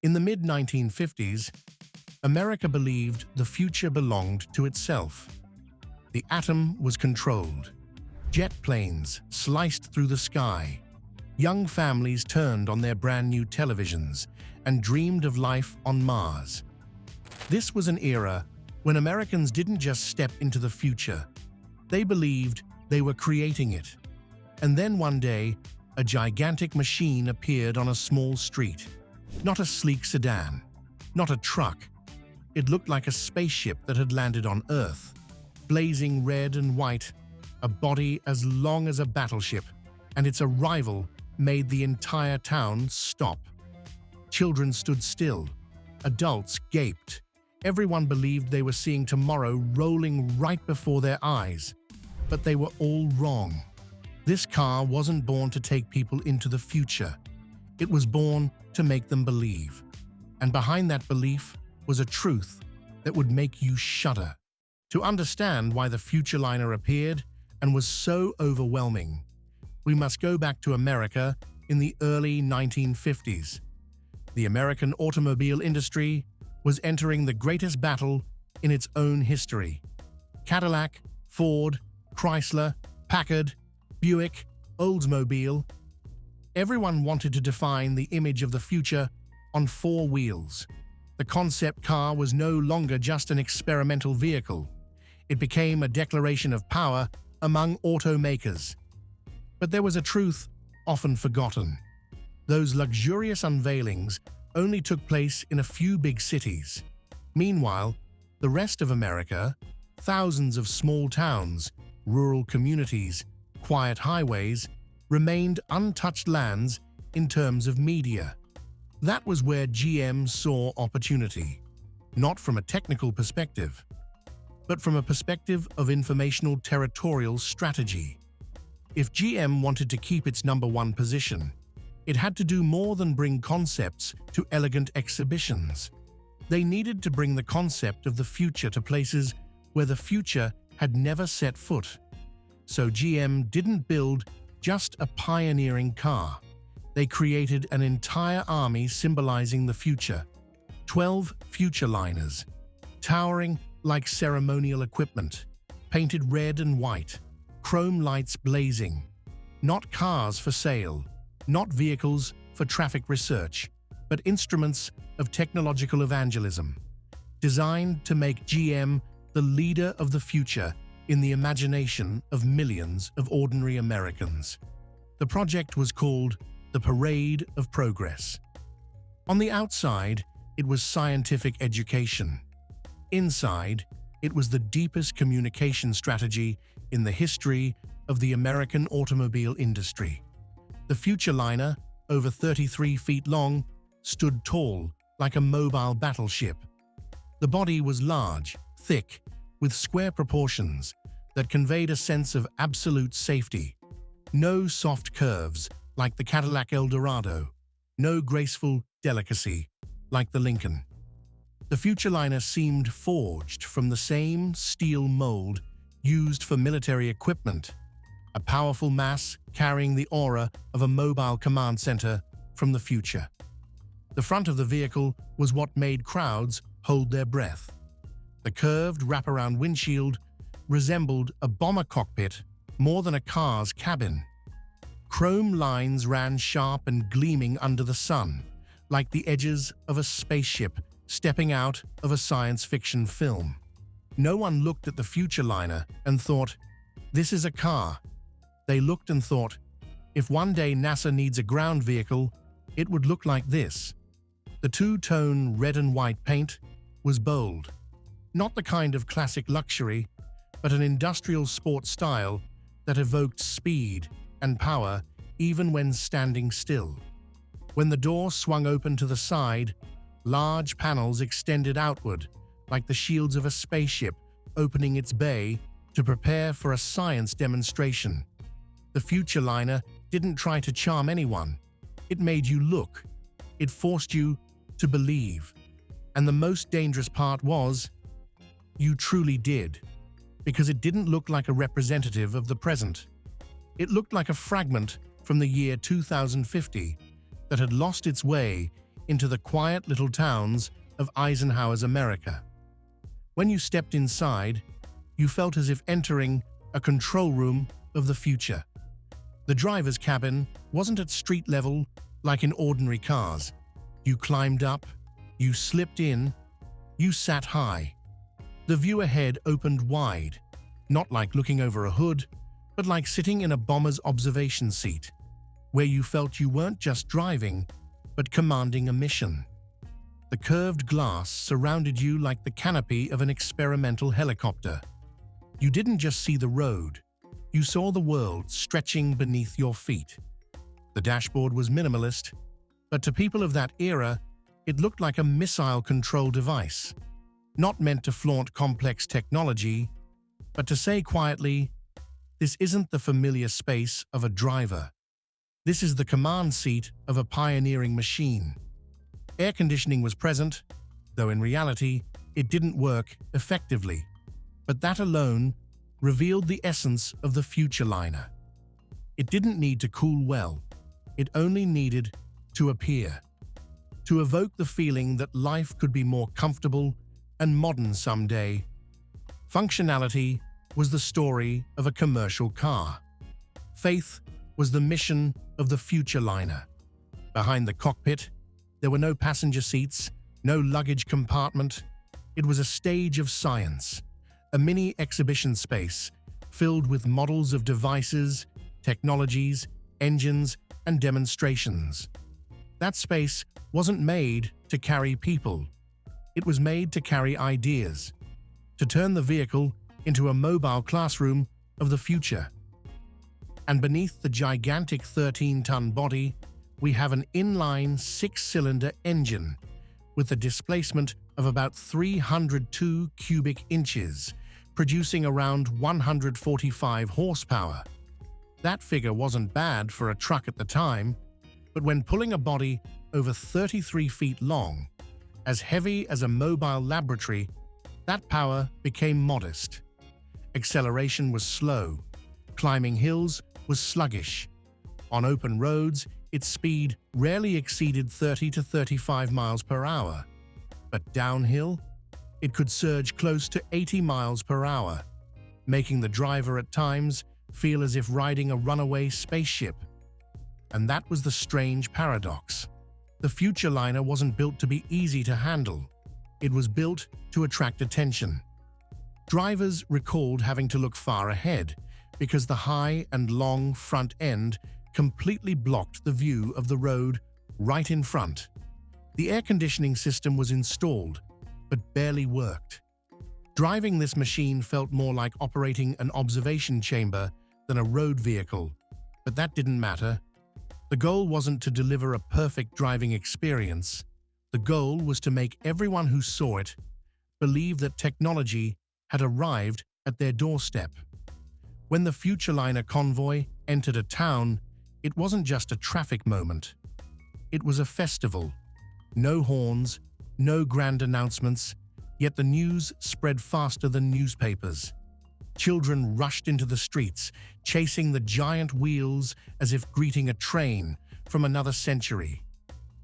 In the mid-1950s, America believed the future belonged to itself. The atom was controlled. Jet planes sliced through the sky. Young families turned on their brand new televisions and dreamed of life on Mars. This was an era when Americans didn't just step into the future. They believed they were creating it. And then one day, a gigantic machine appeared on a small street. Not a sleek sedan, not a truck. It looked like a spaceship that had landed on Earth. Blazing red and white, a body as long as a battleship, and its arrival made the entire town stop. Children stood still. Adults gaped. Everyone believed they were seeing tomorrow rolling right before their eyes. But they were all wrong. This car wasn't born to take people into the future. It was born to make them believe. And behind that belief was a truth that would make you shudder. To understand why the Futureliner appeared and was so overwhelming, we must go back to America in the early 1950s. The American automobile industry was entering the greatest battle in its own history. Cadillac, Ford, Chrysler, Packard, Buick, Oldsmobile. Everyone wanted to define the image of the future on four wheels. The concept car was no longer just an experimental vehicle. It became a declaration of power among automakers. But there was a truth often forgotten. Those luxurious unveilings only took place in a few big cities. Meanwhile, the rest of America, thousands of small towns, rural communities, quiet highways, remained untouched lands in terms of media. That was where GM saw opportunity, not from a technical perspective, but from a perspective of informational territorial strategy. If GM wanted to keep its #1 position, it had to do more than bring concepts to elegant exhibitions. They needed to bring the concept of the future to places where the future had never set foot. So GM didn't build just a pioneering car. They created an entire army symbolizing the future. 12 Futureliners, towering like ceremonial equipment, painted red and white, chrome lights blazing. Not cars for sale, not vehicles for traffic research, but instruments of technological evangelism, designed to make GM the leader of the future in the imagination of millions of ordinary Americans. The project was called the Parade of Progress. On the outside, it was scientific education. Inside, it was the deepest communication strategy in the history of the American automobile industry. The Futureliner, over 33 feet long, stood tall like a mobile battleship. The body was large, thick, with square proportions that conveyed a sense of absolute safety. No soft curves like the Cadillac Eldorado, no graceful delicacy like the Lincoln. The Futureliner seemed forged from the same steel mold used for military equipment, a powerful mass carrying the aura of a mobile command center from the future. The front of the vehicle was what made crowds hold their breath. The curved wraparound windshield resembled a bomber cockpit more than a car's cabin. Chrome lines ran sharp and gleaming under the sun, like the edges of a spaceship stepping out of a science fiction film. No one looked at the Futureliner and thought, "This is a car." They looked and thought, if one day NASA needs a ground vehicle, it would look like this. The two-tone red and white paint was bold. Not the kind of classic luxury, but an industrial sport style that evoked speed and power even when standing still. When the door swung open to the side, large panels extended outward, like the shields of a spaceship opening its bay to prepare for a science demonstration. The Futureliner didn't try to charm anyone. It made you look. It forced you to believe. And the most dangerous part was, you truly did, because it didn't look like a representative of the present. It looked like a fragment from the year 2050 that had lost its way into the quiet little towns of Eisenhower's America. When you stepped inside, you felt as if entering a control room of the future. The driver's cabin wasn't at street level like in ordinary cars. You climbed up, you slipped in, you sat high. The view ahead opened wide, not like looking over a hood, but like sitting in a bomber's observation seat, where you felt you weren't just driving, but commanding a mission. The curved glass surrounded you like the canopy of an experimental helicopter. You didn't just see the road, you saw the world stretching beneath your feet. The dashboard was minimalist, but to people of that era, it looked like a missile control device, not meant to flaunt complex technology, but to say quietly, this isn't the familiar space of a driver. This is the command seat of a pioneering machine. Air conditioning was present, though in reality, it didn't work effectively. But that alone revealed the essence of the Futureliner. It didn't need to cool well. It only needed to appear, to evoke the feeling that life could be more comfortable and modern someday. Functionality was the story of a commercial car. Faith was the mission of the Futureliner. Behind the cockpit, there were no passenger seats, no luggage compartment. It was a stage of science, a mini exhibition space filled with models of devices, technologies, engines, and demonstrations. That space wasn't made to carry people. It was made to carry ideas, to turn the vehicle into a mobile classroom of the future. And beneath the gigantic 13-ton body, we have an inline 6-cylinder engine with a displacement of about 302 cubic inches, producing around 145 horsepower. That figure wasn't bad for a truck at the time, but when pulling a body over 33 feet long, as heavy as a mobile laboratory, that power became modest. Acceleration was slow. Climbing hills was sluggish. On open roads, its speed rarely exceeded 30 to 35 miles per hour. But downhill, it could surge close to 80 miles per hour, making the driver at times feel as if riding a runaway spaceship. And that was the strange paradox. The Futureliner wasn't built to be easy to handle. It was built to attract attention. Drivers recalled having to look far ahead because the high and long front end completely blocked the view of the road right in front. The air conditioning system was installed, but barely worked. Driving this machine felt more like operating an observation chamber than a road vehicle, but that didn't matter. The goal wasn't to deliver a perfect driving experience. The goal was to make everyone who saw it believe that technology had arrived at their doorstep. When the Futureliner convoy entered a town, it wasn't just a traffic moment. It was a festival. No horns, no grand announcements, yet the news spread faster than newspapers. Children rushed into the streets, chasing the giant wheels as if greeting a train from another century.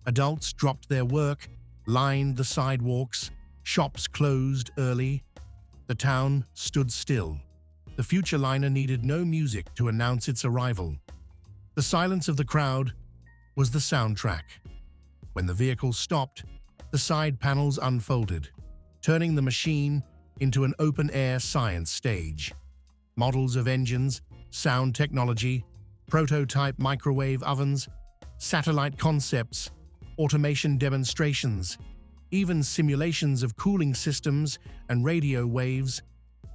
Adults dropped their work, lined the sidewalks, shops closed early. The town stood still. The Futureliner needed no music to announce its arrival. The silence of the crowd was the soundtrack. When the vehicle stopped, the side panels unfolded, turning the machine into an open-air science stage. Models of engines, sound technology, prototype microwave ovens, satellite concepts, automation demonstrations, even simulations of cooling systems and radio waves,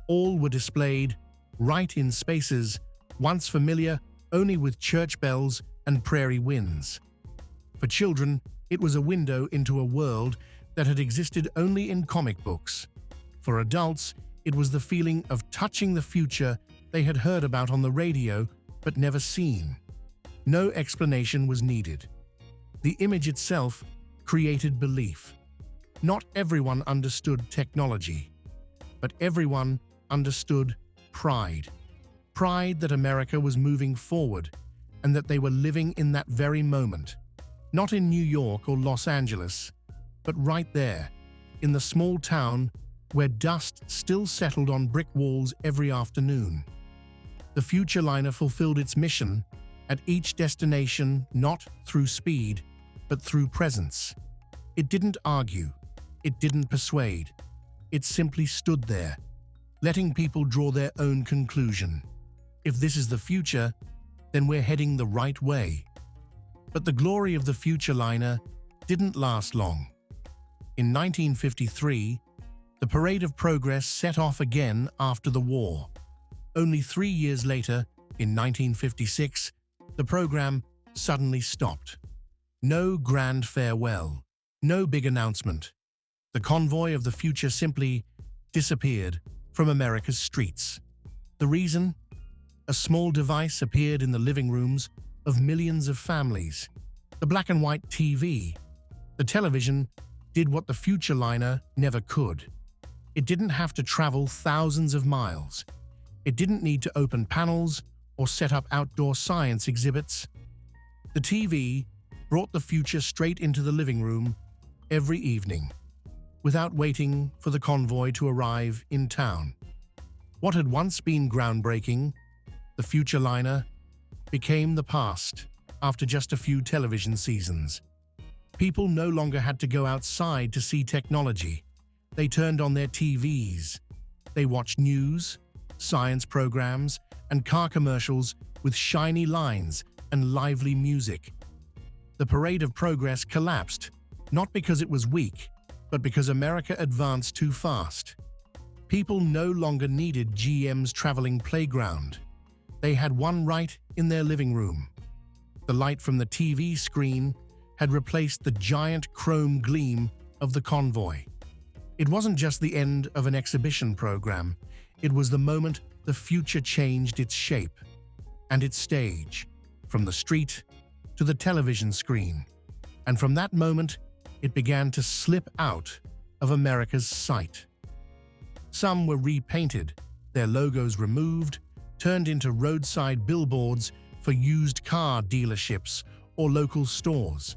all were displayed right in spaces once familiar only with church bells and prairie winds. For children, it was a window into a world that had existed only in comic books. For adults, it was the feeling of touching the future they had heard about on the radio but never seen. No explanation was needed. The image itself created belief. Not everyone understood technology, but everyone understood pride. Pride that America was moving forward and that they were living in that very moment. Not in New York or Los Angeles, but right there, in the small town where dust still settled on brick walls every afternoon. The Futureliner fulfilled its mission at each destination, not through speed, but through presence. It didn't argue. It didn't persuade. It simply stood there, letting people draw their own conclusion. If this is the future, then we're heading the right way. But the glory of the Futureliner didn't last long. In 1953, the Parade of Progress set off again after the war. Only 3 years later, in 1956, the program suddenly stopped. No grand farewell, no big announcement. The convoy of the future simply disappeared from America's streets. The reason? A small device appeared in the living rooms of millions of families. The black and white TV. The television did what the Futureliner never could. It didn't have to travel thousands of miles. It didn't need to open panels or set up outdoor science exhibits. The TV brought the future straight into the living room every evening, without waiting for the convoy to arrive in town. What had once been groundbreaking, the Futureliner, became the past after just a few television seasons. People no longer had to go outside to see technology. They turned on their TVs. They watched news, science programs, and car commercials with shiny lines and lively music. The Parade of Progress collapsed, not because it was weak, but because America advanced too fast. People no longer needed GM's traveling playground. They had one right in their living room. The light from the TV screen had replaced the giant chrome gleam of the convoy. It wasn't just the end of an exhibition program. It was the moment the future changed its shape and its stage, from the street to the television screen. And from that moment, it began to slip out of America's sight. Some were repainted, their logos removed, turned into roadside billboards for used car dealerships or local stores.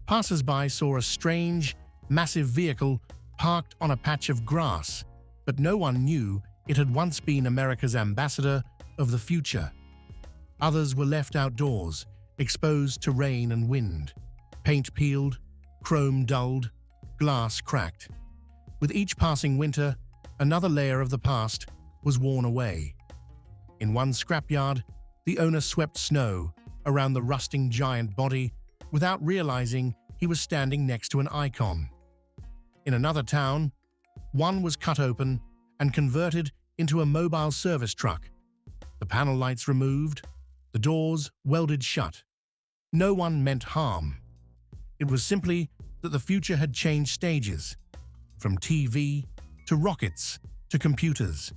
Passers-by saw a strange, massive vehicle parked on a patch of grass, but no one knew it had once been America's ambassador of the future. Others were left outdoors, exposed to rain and wind, paint peeled, chrome dulled, glass cracked. With each passing winter, another layer of the past was worn away. In one scrapyard, the owner swept snow around the rusting giant body without realizing he was standing next to an icon. In another town, one was cut open and converted into a mobile service truck. The panel lights removed, the doors welded shut. No one meant harm. It was simply that the future had changed stages, from TV to rockets to computers,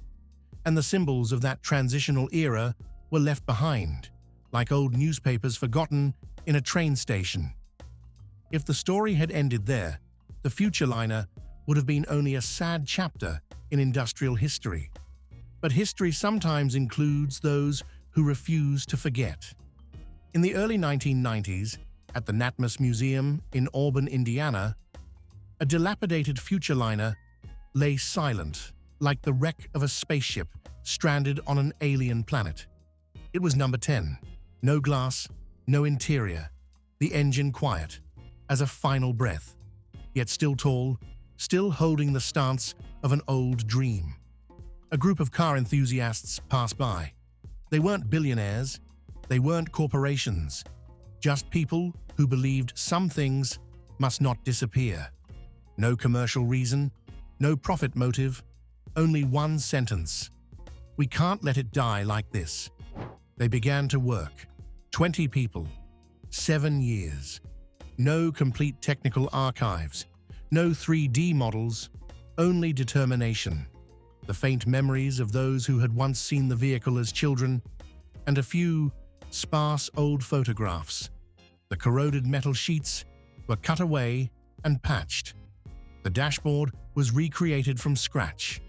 and the symbols of that transitional era were left behind, like old newspapers forgotten in a train station. If the story had ended there, the Futureliner would have been only a sad chapter in industrial history. But history sometimes includes those who refuse to forget. In the early 1990s, at the Natmus Museum in Auburn, Indiana, a dilapidated Futureliner lay silent, like the wreck of a spaceship stranded on an alien planet. It was number 10. No glass, no interior, the engine quiet, as a final breath, yet still tall, still holding the stance of an old dream. A group of car enthusiasts passed by. They weren't billionaires, they weren't corporations, just people who believed some things must not disappear. No commercial reason, no profit motive, only one sentence: we can't let it die like this. They began to work. 20 people, 7 years. No complete technical archives, no 3D models, only determination. The faint memories of those who had once seen the vehicle as children, and a few sparse old photographs. The corroded metal sheets were cut away and patched. The dashboard was recreated from scratch.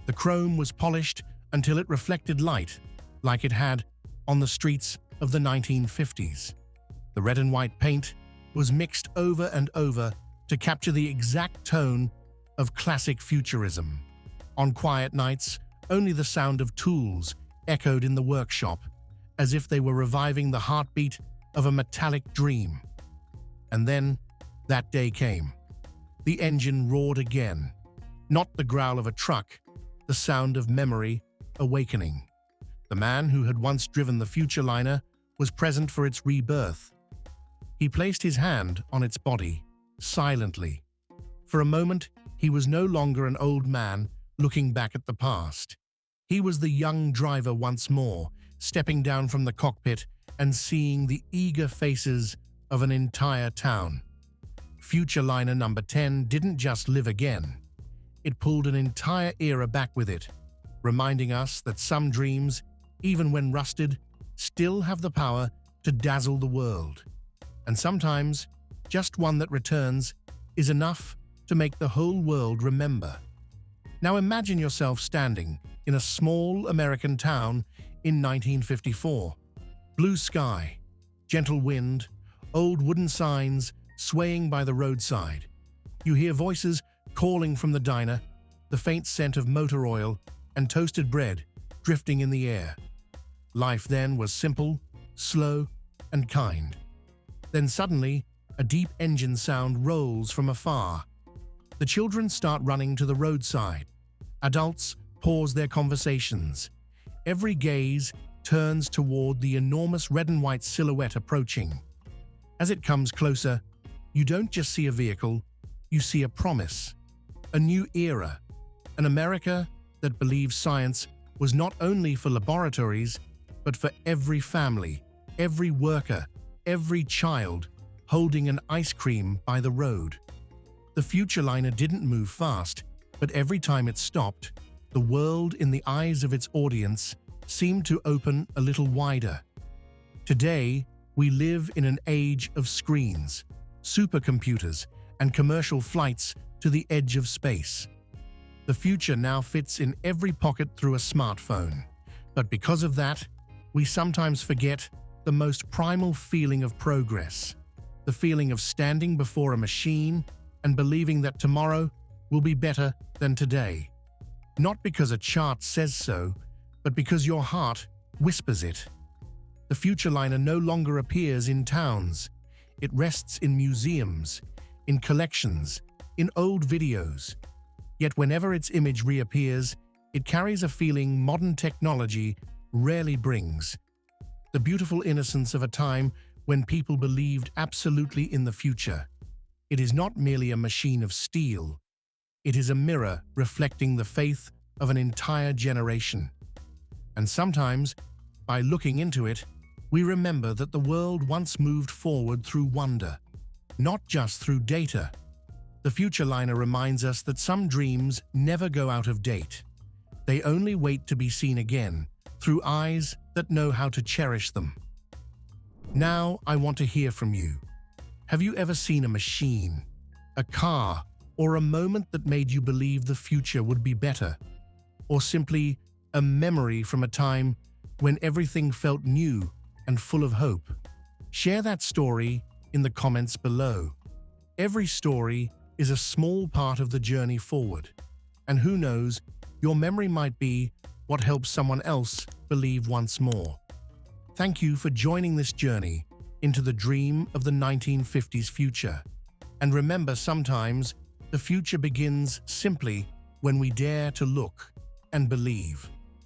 The chrome was polished until it reflected light, like it had on the streets of the 1950s. The red and white paint was mixed over and over to capture the exact tone of classic futurism. On quiet nights, only the sound of tools echoed in the workshop, as if they were reviving the heartbeat of a metallic dream. And then, that day came. The engine roared again. Not the growl of a truck, the sound of memory awakening. The man who had once driven the Futureliner was present for its rebirth. He placed his hand on its body, silently. For a moment, he was no longer an old man looking back at the past. He was the young driver once more, stepping down from the cockpit and seeing the eager faces of an entire town. Futureliner number 10 didn't just live again. It pulled an entire era back with it, reminding us that some dreams, even when rusted, still have the power to dazzle the world. And sometimes, just one that returns is enough to make the whole world remember. Now imagine yourself standing in a small American town in 1954. Blue sky, gentle wind, old wooden signs swaying by the roadside. You hear voices calling from the diner, the faint scent of motor oil and toasted bread drifting in the air. Life then was simple, slow, and kind. Then suddenly, a deep engine sound rolls from afar. The children start running to the roadside. Adults pause their conversations. Every gaze turns toward the enormous red and white silhouette approaching. As it comes closer, you don't just see a vehicle, you see a promise, a new era, an America that believes science was not only for laboratories, but for every family, every worker, every child holding an ice cream by the road. The Futureliner didn't move fast, but every time it stopped, the world in the eyes of its audience seemed to open a little wider. Today, we live in an age of screens, supercomputers, and commercial flights to the edge of space. The future now fits in every pocket through a smartphone. But because of that, we sometimes forget the most primal feeling of progress, the feeling of standing before a machine and believing that tomorrow will be better than today. Not because a chart says so, but because your heart whispers it. The Futureliner no longer appears in towns. It rests in museums, in collections, in old videos. Yet whenever its image reappears, it carries a feeling modern technology rarely brings. The beautiful innocence of a time when people believed absolutely in the future. It is not merely a machine of steel. It is a mirror reflecting the faith of an entire generation. And sometimes, by looking into it, we remember that the world once moved forward through wonder, not just through data. The Futureliner reminds us that some dreams never go out of date. They only wait to be seen again, through eyes that know how to cherish them. Now, I want to hear from you. Have you ever seen a machine, a car, or a moment that made you believe the future would be better? Or simply a memory from a time when everything felt new and full of hope? Share that story in the comments below. Every story is a small part of the journey forward. And who knows, your memory might be what helps someone else believe once more. Thank you for joining this journey into the dream of the 1950s future. And remember, sometimes the future begins simply when we dare to look and believe.